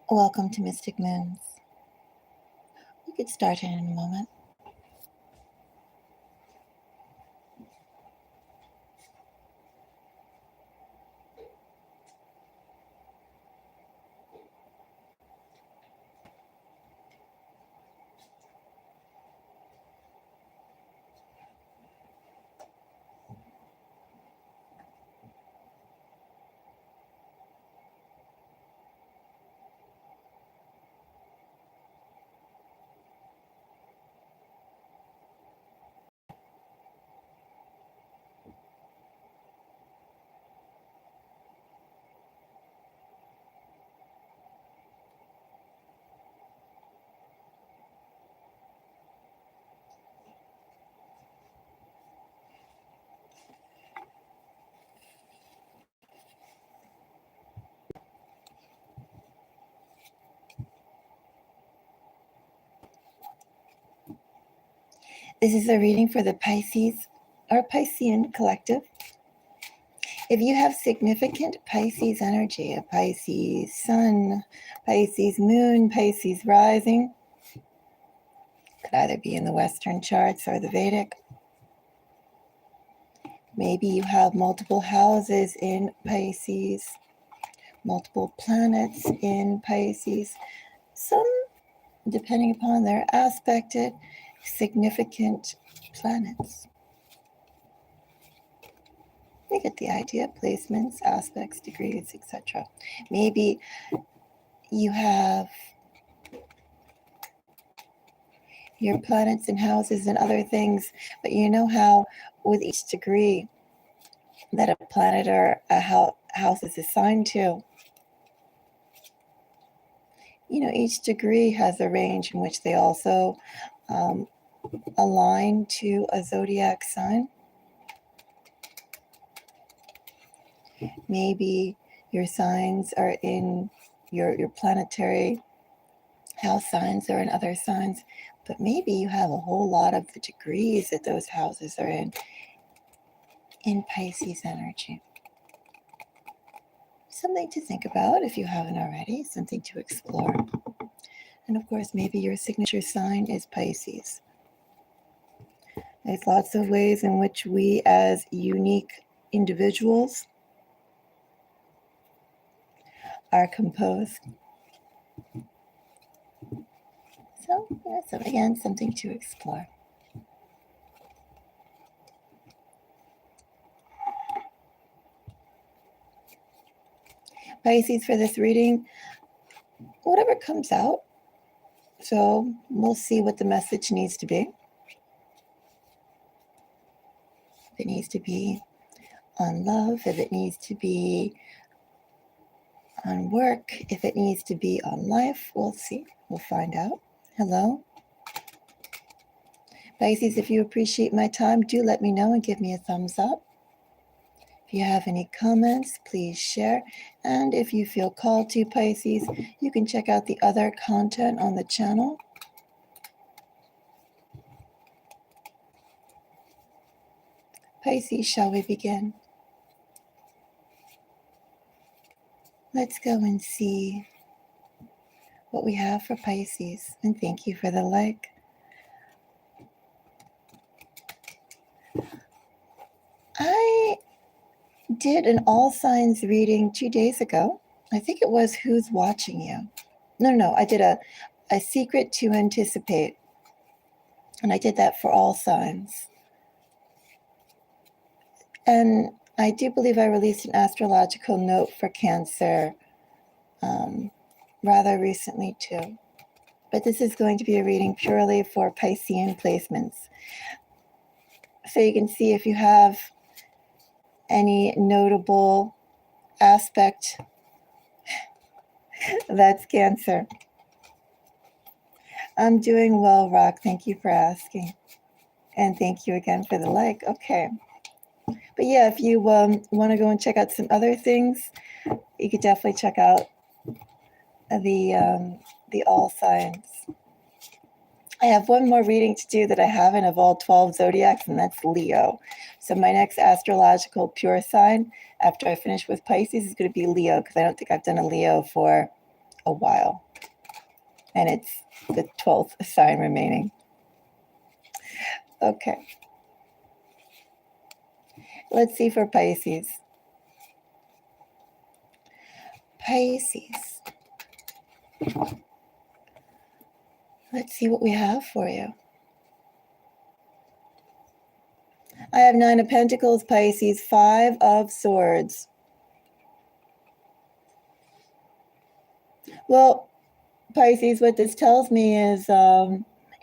Welcome to Mystic Moons. We'll get started in a moment. This is a reading for the Pisces or Piscean collective. If you have significant Pisces energy, a Pisces sun, Pisces moon, Pisces rising, could either be in the Western charts or the Vedic. Maybe you have multiple houses in Pisces, multiple planets in Pisces, some, depending upon their aspected, significant planets. You get the idea, placements, aspects, degrees, etc. Maybe you have your planets and houses and other things, but you know how with each degree that a planet or a house is assigned to, each degree has a range in which they also align to a zodiac sign. Maybe your signs are in your planetary house signs are in other signs, but maybe you have a whole lot of the degrees that those houses are in Pisces energy. Something to think about if you haven't already, something to explore. And of course, maybe your signature sign is Pisces. There's lots of ways in which we as unique individuals are composed. So again, something to explore. Pisces, for this reading, whatever comes out. So we'll see what the message needs to be. If it needs to be on love, if it needs to be on work, if it needs to be on life, we'll see. We'll find out. Hello. Pisces, if you appreciate my time, do let me know and give me a thumbs up. If you have any comments, please share. And if you feel called to, Pisces, you can check out the other content on the channel. Pisces, shall we begin? Let's go and see what we have for Pisces. And thank you for the like. I did an all signs reading 2 days ago. I think it was Who's Watching You. No, I did a secret to anticipate. And I did that for all signs. And I do believe I released an astrological note for Cancer rather recently too. But this is going to be a reading purely for Piscean placements. So you can see if you have any notable aspect, that's Cancer. I'm doing well, Rock. Thank you for asking. And thank you again for the like. Okay. But yeah, if you want to go and check out some other things, you could definitely check out the all signs. I have one more reading to do that I haven't of all 12 zodiacs, and that's Leo. So my next astrological pure sign after I finish with Pisces is going to be Leo, because I don't think I've done a Leo for a while. And it's the 12th sign remaining. Okay. Let's see for Pisces. Pisces. Let's see what we have for you. I have 9 of Pentacles, Pisces, 5 of Swords. Well, Pisces, what this tells me is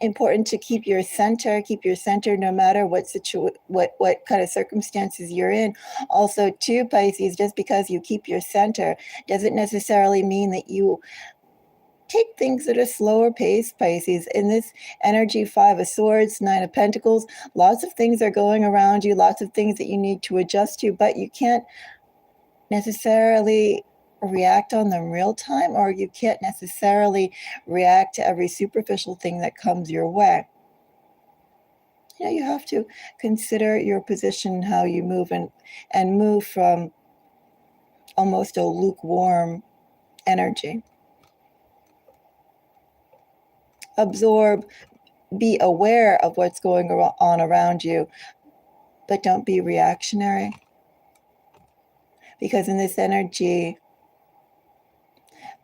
important to keep your center no matter what kind of circumstances you're in. Also, too, Pisces, just because you keep your center doesn't necessarily mean that you take things at a slower pace, Pisces. In this energy, 5 of Swords, 9 of Pentacles, lots of things are going around you, lots of things that you need to adjust to, but you can't necessarily react on them real time, or you can't necessarily react to every superficial thing that comes your way. You know, you have to consider your position, how you move, and move from almost a lukewarm energy. Absorb, be aware of what's going on around you, but don't be reactionary. Because in this energy,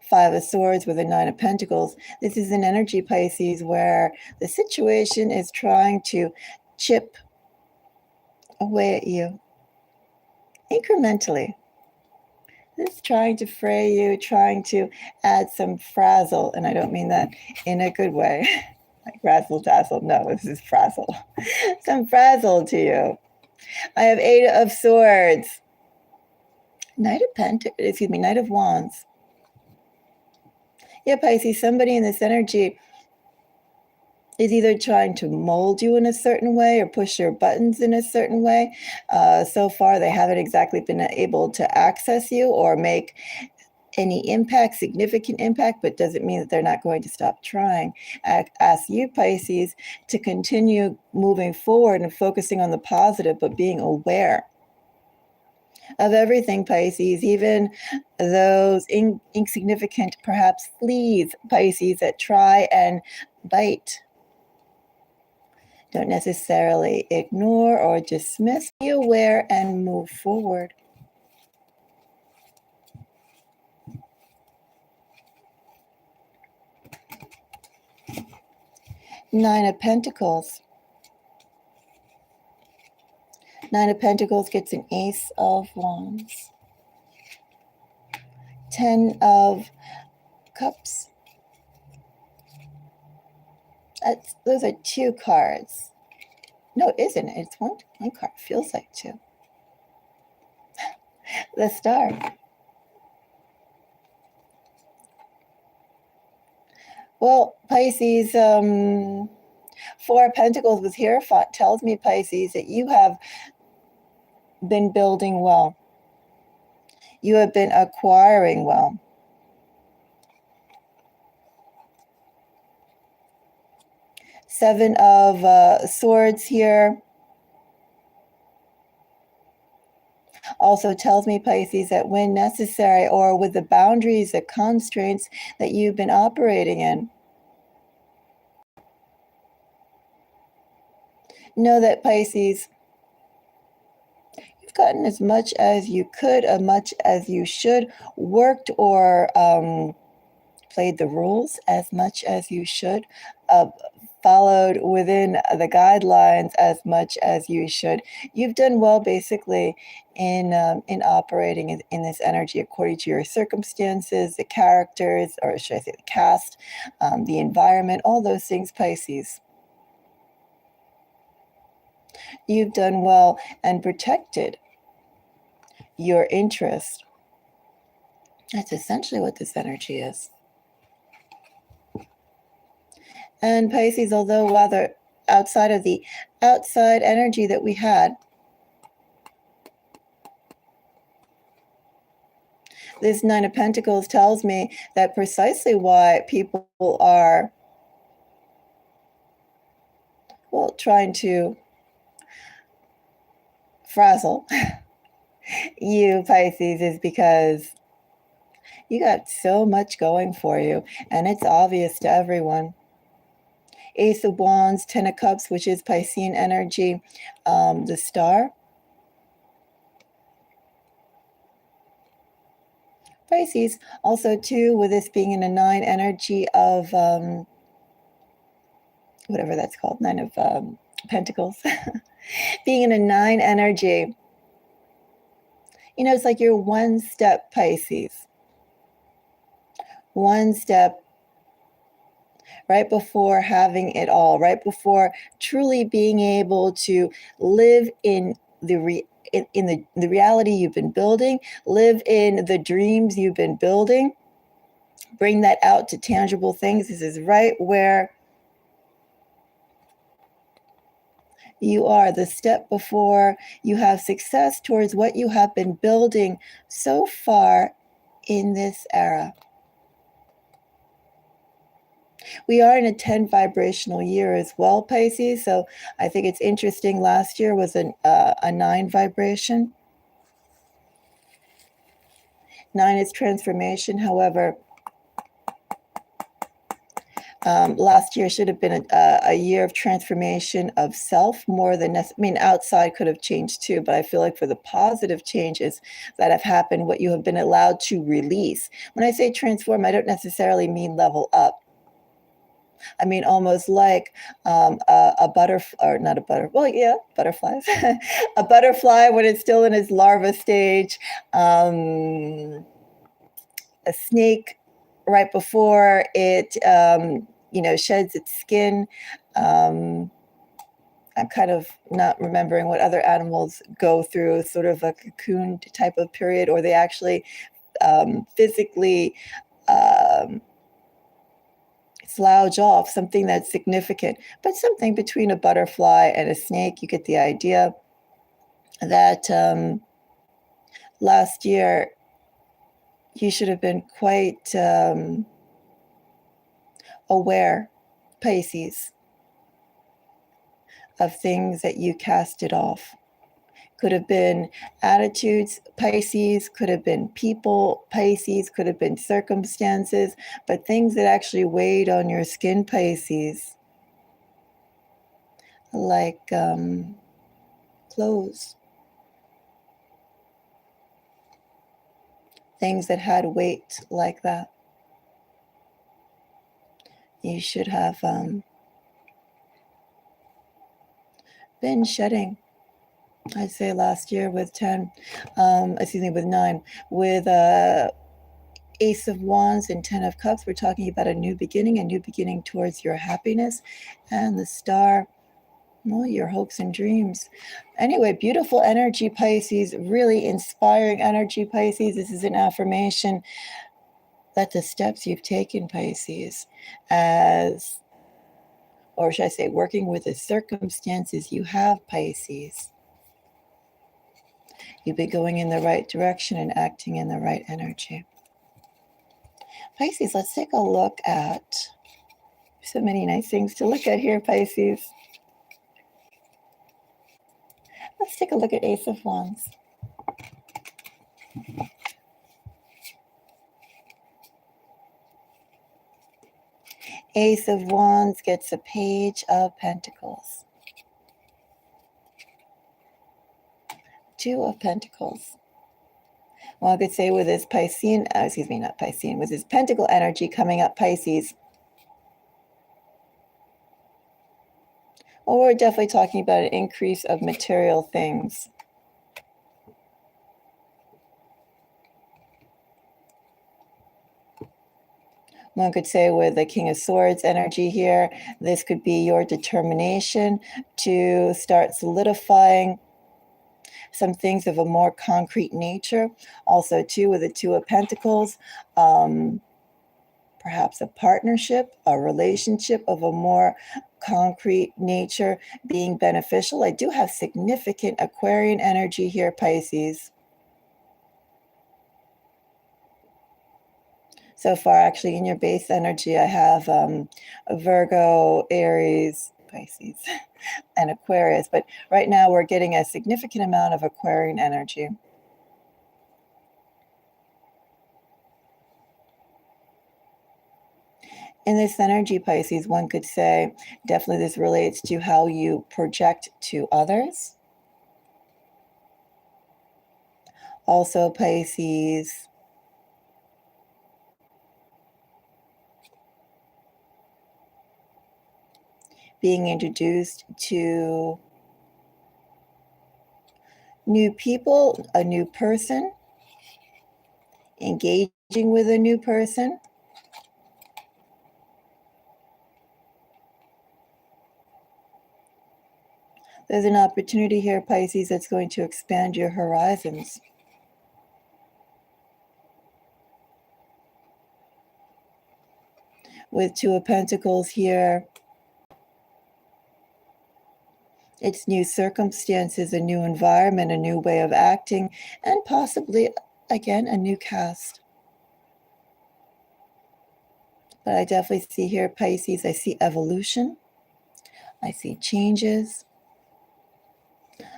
5 of Swords with a 9 of Pentacles, this is an energy, Pisces, where the situation is trying to chip away at you incrementally. It's trying to fray you, trying to add some frazzle, and I don't mean that in a good way, like razzle dazzle. No, this is frazzle. Some frazzle to you. I have 8 of Swords, Knight of Wands. Yeah, Pisces, somebody in this energy is either trying to mold you in a certain way or push your buttons in a certain way. So far, they haven't exactly been able to access you or make any impact, significant impact, but doesn't mean that they're not going to stop trying. I ask you, Pisces, to continue moving forward and focusing on the positive, but being aware of everything, Pisces, even those insignificant, perhaps fleas, Pisces, that try and bite. Don't necessarily ignore or dismiss. Be aware and move forward. Nine of Pentacles. 9 of Pentacles gets an Ace of Wands. 10 of Cups. Those are 2 cards. No, it isn't. It's one card. Feels like 2. The Star. Well, Pisces, 4 of Pentacles with Hierophant tells me, Pisces, that you have been building well. You have been acquiring well. 7 of Swords here also tells me, Pisces, that when necessary or with the boundaries, the constraints that you've been operating in, know that, Pisces, you've gotten as much as you could, as much as you should, worked or played the rules as much as you should, followed within the guidelines as much as you should. You've done well, basically, in operating in this energy according to your circumstances, the characters, or should I say the cast, the environment, all those things, Pisces. You've done well and protected your interest. That's essentially what this energy is. And Pisces, although rather outside of the outside energy that we had, this 9 of Pentacles tells me that precisely why people are, well, trying to frazzle you, Pisces, is because You got so much going for you, and it's obvious to everyone. Ace of Wands, Ten of Cups, which is Piscean energy, the Star. Pisces, also too, with this being in a 9 energy of whatever that's called, 9 of Pentacles. Being in a 9 energy, you know, it's like you're one step Pisces. One step right before having it all, right before truly being able to live in the the reality you've been building, live in the dreams you've been building, bring that out to tangible things. This is right where you are, the step before you have success towards what you have been building so far in this era. We are in a 10 vibrational year as well, Pisces. So I think it's interesting. Last year was a 9 vibration. 9 is transformation. However, last year should have been a year of transformation of self more than, outside could have changed too, but I feel like for the positive changes that have happened, what you have been allowed to release. When I say transform, I don't necessarily mean level up. I mean, almost like a butterfly, or not a butterfly, well, yeah, butterflies. A butterfly when it's still in its larva stage, a snake right before it, sheds its skin. I'm kind of not remembering what other animals go through, sort of a cocoon type of period, or they actually physically slouch off, something that's significant, but something between a butterfly and a snake. You get the idea that last year you should have been quite aware, Pisces, of things that you casted off. Could have been attitudes, Pisces, could have been people, Pisces, could have been circumstances, but things that actually weighed on your skin, Pisces, like clothes, things that had weight like that. You should have been shedding. I'd say last year with 10, with 9, with Ace of Wands and 10 of Cups. We're talking about a new beginning towards your happiness, and the Star, well, your hopes and dreams. Anyway, beautiful energy, Pisces, really inspiring energy, Pisces. This is an affirmation that the steps you've taken, Pisces, or should I say, working with the circumstances you have, Pisces, you've been going in the right direction and acting in the right energy. Pisces, let's take a look at so many nice things to look at here, Pisces. Let's take a look at Ace of Wands. Ace of Wands gets a Page of Pentacles. 2 of Pentacles. Well, I could say with this with this Pentacle energy coming up, Pisces, well, we're definitely talking about an increase of material things. One could say with the King of Swords energy here, this could be your determination to start solidifying some things of a more concrete nature. Also, too, with the 2 of Pentacles, perhaps a partnership, a relationship of a more concrete nature being beneficial. I do have significant Aquarian energy here, Pisces. So far, actually, in your base energy, I have Virgo, Aries, Pisces, and Aquarius. But right now, we're getting a significant amount of Aquarian energy. In this energy, Pisces, one could say, definitely this relates to how you project to others. Also, Pisces, being introduced to new people, a new person, engaging with a new person. There's an opportunity here, Pisces, that's going to expand your horizons. With Two of Pentacles here, it's new circumstances, a new environment, a new way of acting, and possibly, again, a new cast. But I definitely see here, Pisces, I see evolution. I see changes.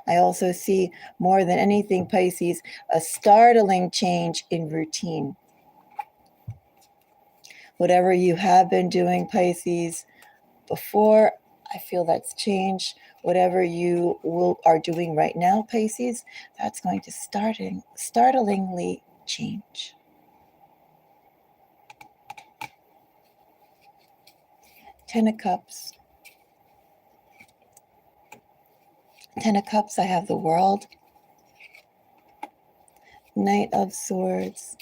I also see, more than anything, Pisces, a startling change in routine. Whatever you have been doing, Pisces, before, I feel that's changed. Whatever you are doing right now, Pisces, that's going to startlingly change. Ten of Cups. Ten of Cups, I have the World. Knight of Swords.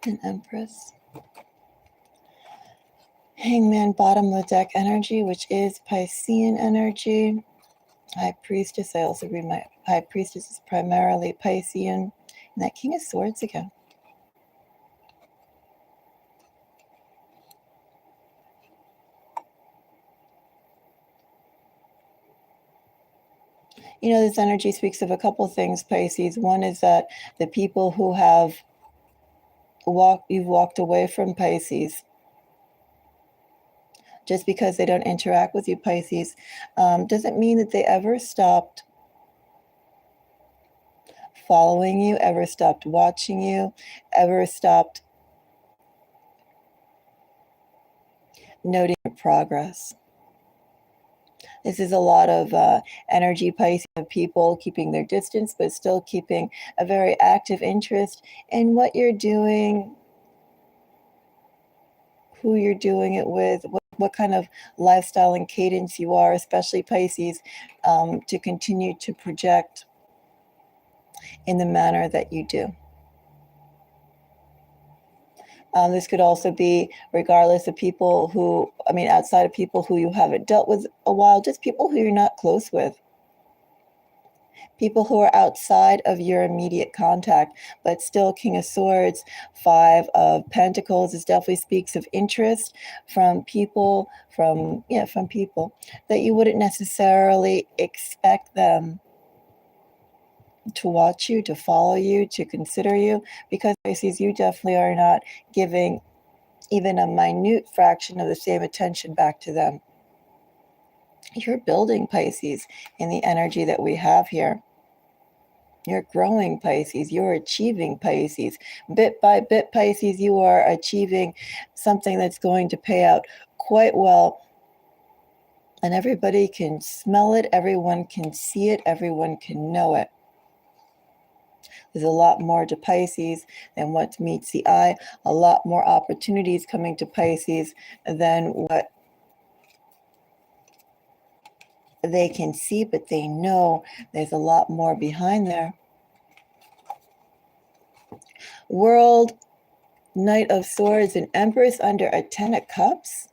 And Empress. Hangman, bottom of the deck energy, which is Piscean energy. High Priestess, I also read my High Priestess is primarily Piscean. And that King of Swords again. You know, this energy speaks of a couple things, Pisces. One is that the people who have you've walked away from, Pisces, just because they don't interact with you, Pisces, doesn't mean that they ever stopped following you, ever stopped watching you, ever stopped noting your progress. This is a lot of energy, Pisces, of people keeping their distance, but still keeping a very active interest in what you're doing, who you're doing it with, what kind of lifestyle and cadence you are, especially Pisces, to continue to project in the manner that you do. This could also be regardless of people who, outside of people who you haven't dealt with a while, just people who you're not close with. People who are outside of your immediate contact, but still King of Swords, Five of Pentacles. This definitely speaks of interest from people, from people that you wouldn't necessarily expect them to watch you, to follow you, to consider you, because Pisces, you definitely are not giving even a minute fraction of the same attention back to them. You're building, Pisces, in the energy that we have here. You're growing, Pisces. You're achieving, Pisces. Bit by bit, Pisces, you are achieving something that's going to pay out quite well. And everybody can smell it. Everyone can see it. Everyone can know it. There's a lot more to Pisces than what meets the eye. A lot more opportunities coming to Pisces than what they can see, but they know there's a lot more behind there. World, Knight of Swords, and Empress under a Ten of Cups.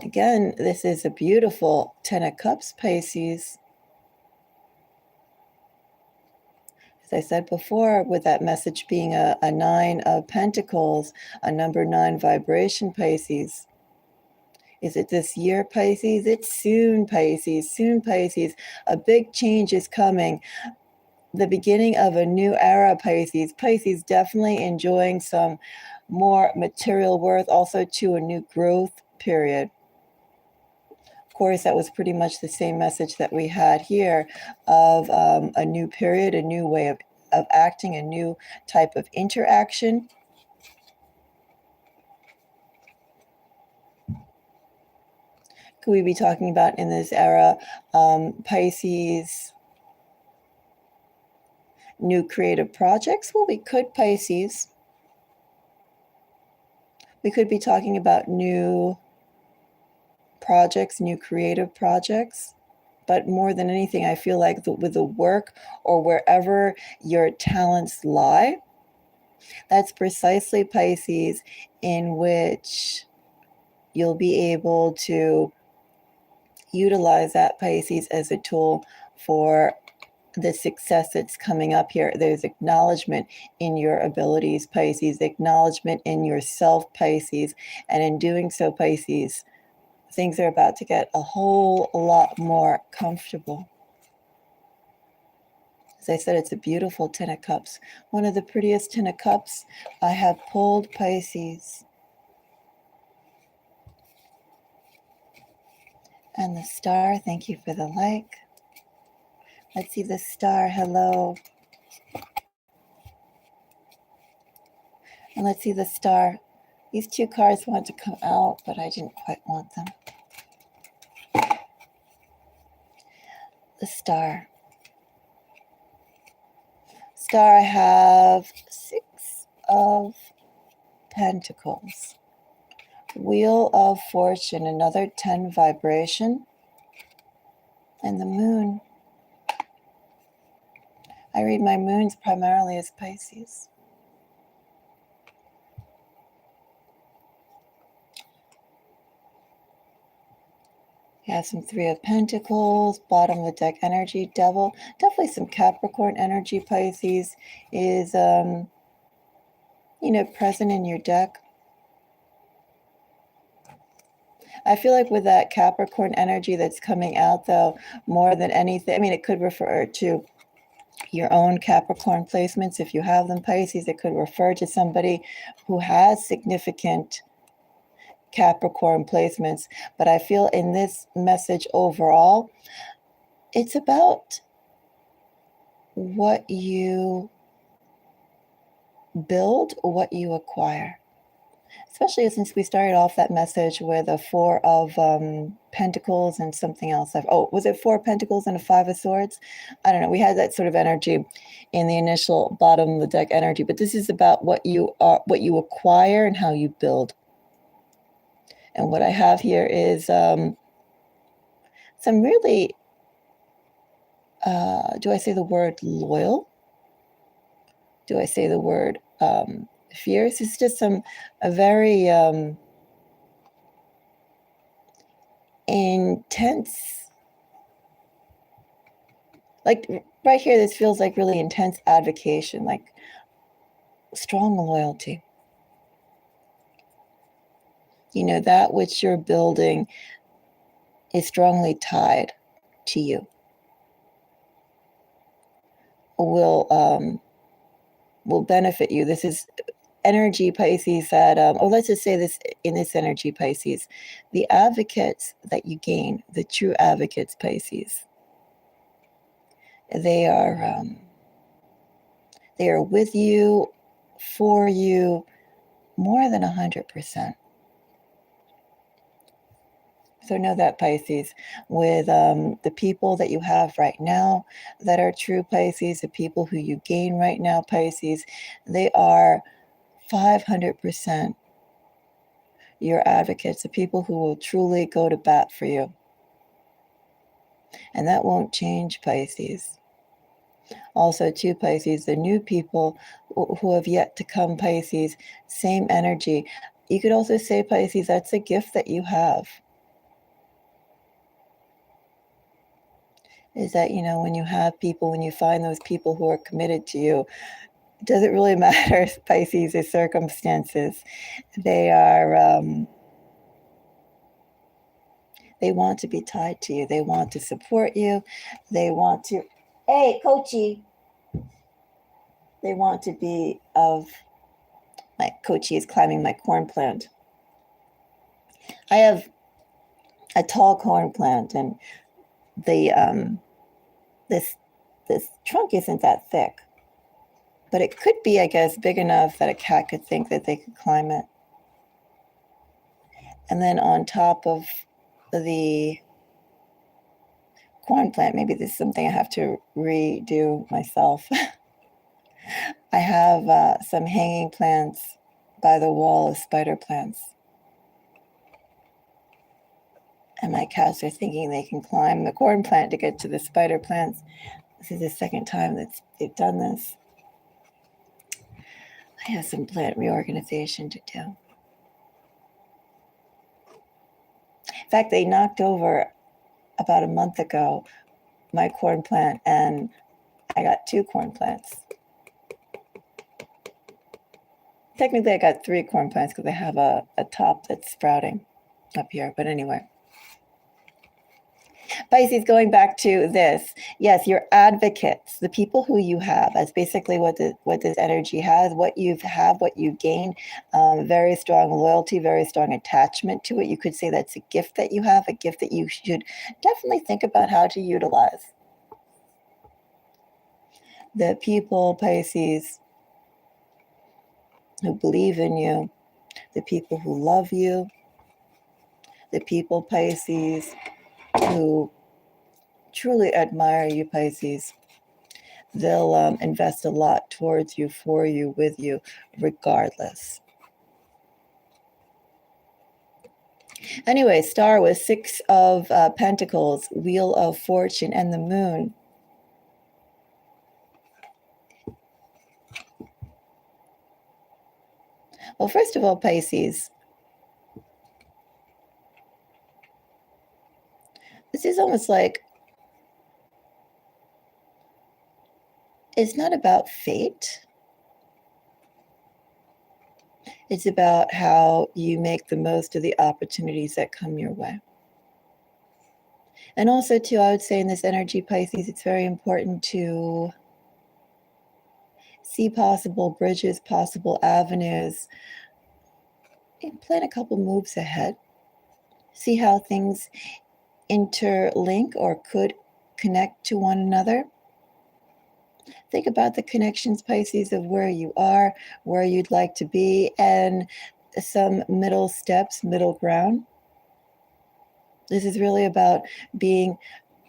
Again, this is a beautiful Ten of Cups, Pisces. As I said before, with that message being a Nine of Pentacles, a number 9 vibration, Pisces. Is it this year, Pisces? It's soon, Pisces. Soon, Pisces. A big change is coming. The beginning of a new era, Pisces. Pisces definitely enjoying some more material worth, also to a new growth period. Of course, that was pretty much the same message that we had here of a new period, a new way of acting, a new type of interaction. Could we be talking about in this era, Pisces, new creative projects? Well, we could, Pisces. We could be talking about new projects, new creative projects. But more than anything, I feel like with the work or wherever your talents lie, that's precisely, Pisces, in which you'll be able to utilize that, Pisces, as a tool for the success that's coming up here. There's acknowledgement in your abilities, Pisces, acknowledgement in yourself, Pisces, and in doing so, Pisces, things are about to get a whole lot more comfortable. As I said, it's a beautiful Ten of Cups. One of the prettiest Ten of Cups I have pulled, Pisces. And the Star, thank you for the like. Let's see the Star, hello. And let's see the Star. These two cards want to come out, but I didn't quite want them. The Star. Star, I have 6 of Pentacles. Wheel of Fortune, another 10 vibration. And the Moon. I read my moons primarily as Pisces. We have some 3 of Pentacles, bottom of the deck energy, Devil. Definitely some Capricorn energy, Pisces, is, present in your deck. I feel like with that Capricorn energy that's coming out, though, more than anything, I mean, it could refer to your own Capricorn placements. If you have them, Pisces, it could refer to somebody who has significant Capricorn placements. But I feel in this message overall, it's about what you build, what you acquire. Especially since we started off that message with a 4 of Pentacles and something else. Was it 4 Pentacles and a 5 of Swords? I don't know. We had that sort of energy in the initial bottom of the deck energy. But this is about what you are, what you acquire, and how you build. And what I have here is some really, do I say the word loyal? Do I say the word fierce? It's just a very intense, like right here, this feels like really intense advocation, like strong loyalty. That which you're building is strongly tied to you. Will benefit you. This is energy, Pisces, that, let's just say this, in this energy, Pisces, the advocates that you gain, the true advocates, Pisces, they are with you, for you, more than 100%. So know that, Pisces, with the people that you have right now that are true, Pisces, the people who you gain right now, Pisces, they are 500% your advocates, the people who will truly go to bat for you. And that won't change, Pisces. Also, too, Pisces, the new people who have yet to come, Pisces, same energy. You could also say, Pisces, that's a gift that you have. Is that, when you have people, when you find those people who are committed to you, it doesn't really matter, Pisces, the circumstances. They are, they want to be tied to you. They want to support you. They want to, hey, coachy. They want to be my coachy is climbing my corn plant. I have a tall corn plant, and the this trunk isn't that thick, but it could be, I guess, big enough that a cat could think that they could climb it. And then on top of the corn plant. Maybe this is something I have to redo myself. I have some hanging plants by the wall of spider plants. And my cats are thinking they can climb the corn plant to get to the spider plants. This is the second time that they've done this. I have some plant reorganization to do. In fact, they knocked over about a month ago my corn plant, and I got 2 corn plants. Technically, I got 3 corn plants because I have a top that's sprouting up here. But anyway. Pisces, going back to this, yes, your advocates, the people who you have, that's basically what this energy has, what you have, what you gain, very strong loyalty, very strong attachment to it. You could say that's a gift that you have, a gift that you should definitely think about how to utilize. The people, Pisces, who believe in you, the people who love you, the people, Pisces, who truly admire you, Pisces, they'll invest a lot towards you, for you, with you, regardless. Anyway, star was 6 of Pentacles, Wheel of Fortune, and the Moon. Well, first of all, Pisces, this is almost like it's not about fate. It's about how you make the most of the opportunities that come your way. And also, too, I would say in this energy, Pisces, it's very important to see possible bridges, possible avenues, and plan a couple moves ahead. See how things interlink or could connect to one another. Think about the connections, Pisces, of where you are, where you'd like to be, and some middle steps, middle ground. This is really about being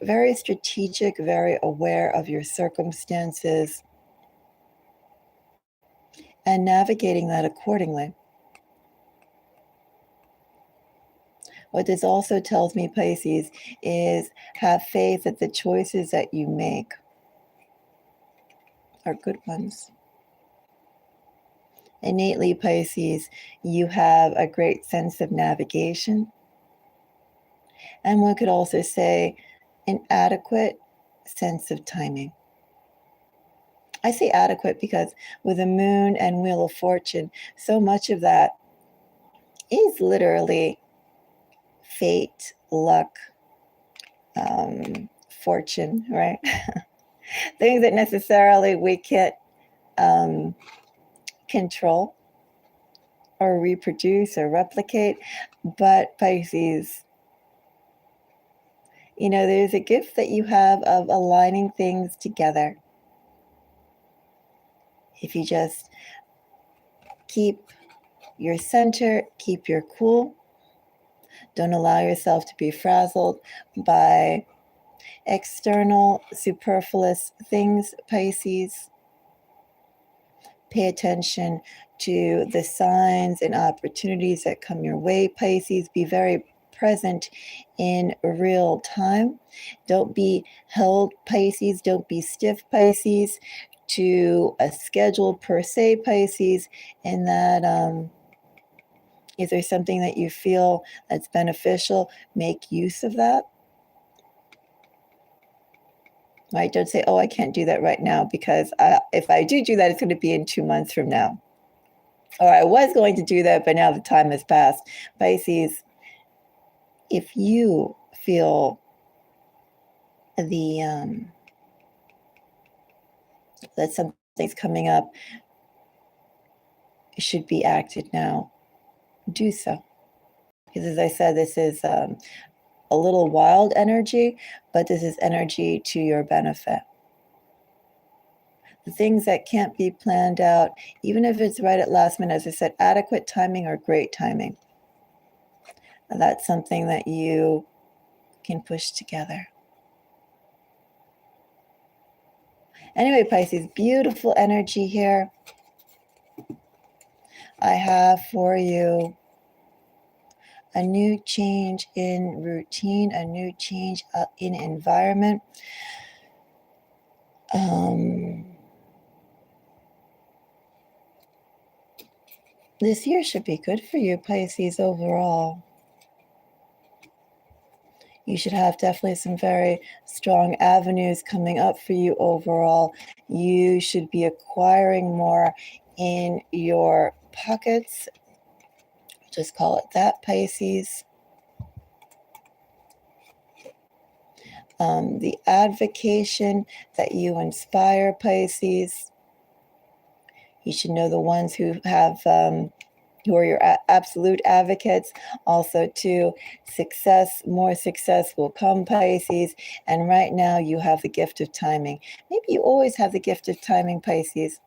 very strategic, very aware of your circumstances, and navigating that accordingly. What this also tells me, Pisces, is have faith that the choices that you make are good ones. Innately, Pisces, you have a great sense of navigation. And one could also say an adequate sense of timing. I say adequate because with the Moon and Wheel of Fortune, so much of that is literally fate, luck, fortune, right? Things that necessarily we can't control or reproduce or replicate. But Pisces, you know, there's a gift that you have of aligning things together. If you just keep your center, keep your cool, don't allow yourself to be frazzled by external, superfluous things, Pisces. Pay attention to the signs and opportunities that come your way, Pisces. Be very present in real time. Don't be held, Pisces. Don't be stiff, Pisces, to a schedule per se, Pisces, in that if there's something that you feel that's beneficial, make use of that. Right? Don't say, oh, I can't do that right now because if I do that, it's going to be in 2 months from now. Or I was going to do that, but now the time has passed. Pisces, if you feel that something's coming up, it should be acted now, do so. Because as I said, this is a little wild energy, but this is energy to your benefit. The things that can't be planned out, even if it's right at last minute, as I said, adequate timing or great timing. That's something that you can push together. Anyway, Pisces, beautiful energy here. I have for you a new change in routine, a new change in environment. This year should be good for you, Pisces, overall. You should have definitely some very strong avenues coming up for you overall. You should be acquiring more in your pockets. Just call it that, Pisces. The advocation that you inspire, Pisces. You should know the ones who have, who are your absolute advocates. Also, too, more success will come, Pisces. And right now, you have the gift of timing. Maybe you always have the gift of timing, Pisces.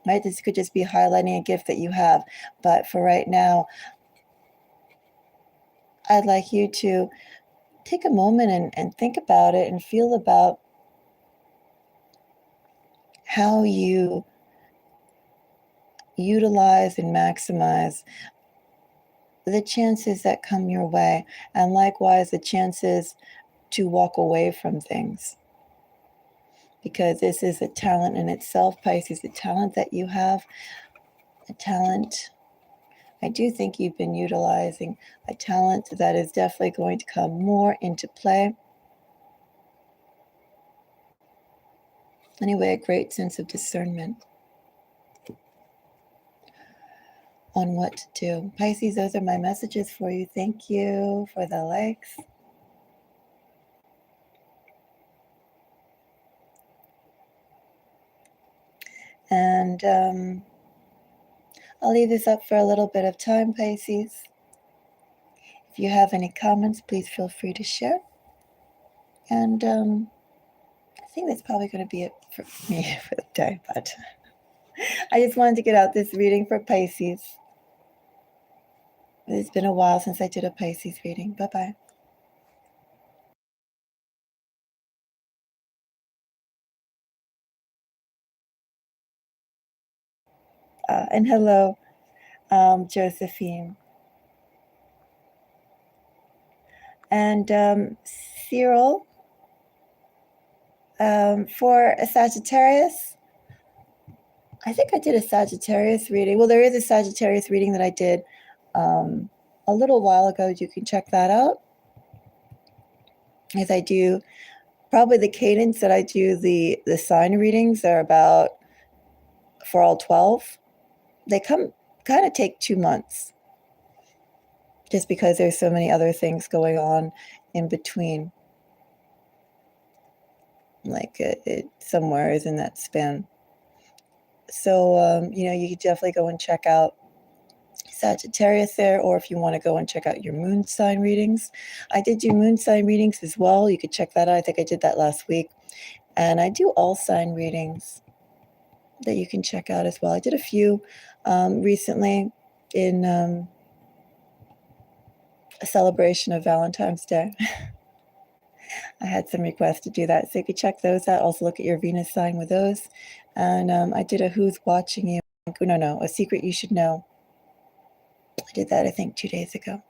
Right? This could just be highlighting a gift that you have. But for right now, I'd like you to take a moment and think about it and feel about how you utilize and maximize the chances that come your way, and likewise the chances to walk away from things. Because this is a talent in itself, Pisces, the talent that you have, a talent I do think you've been utilizing, a talent that is definitely going to come more into play. Anyway, a great sense of discernment on what to do. Pisces, those are my messages for you. Thank you for the likes. And I'll leave this up for a little bit of time, Pisces. If you have any comments, please feel free to share. And I think that's probably going to be it for me for the day, but I just wanted to get out this reading for Pisces. It's been a while since I did a Pisces reading. Bye-bye. And hello, Josephine. And Cyril, for a Sagittarius, I think I did a Sagittarius reading. Well, there is a Sagittarius reading that I did a little while ago. You can check that out. As I do, probably the cadence that I do the sign readings are about, for all 12, they kind of take 2 months, just because there's so many other things going on in between. Like it somewhere is in that span. So, you could definitely go and check out Sagittarius there, or if you want to go and check out your moon sign readings. I did do moon sign readings as well. You could check that out. I think I did that last week. And I do all sign readings that you can check out as well. I did a few recently in a celebration of Valentine's Day. I had some requests to do that, so you could check those out. Also look at your Venus sign with those. And I did a Who's Watching You. No, a Secret You Should Know. I did that, I think, 2 days ago.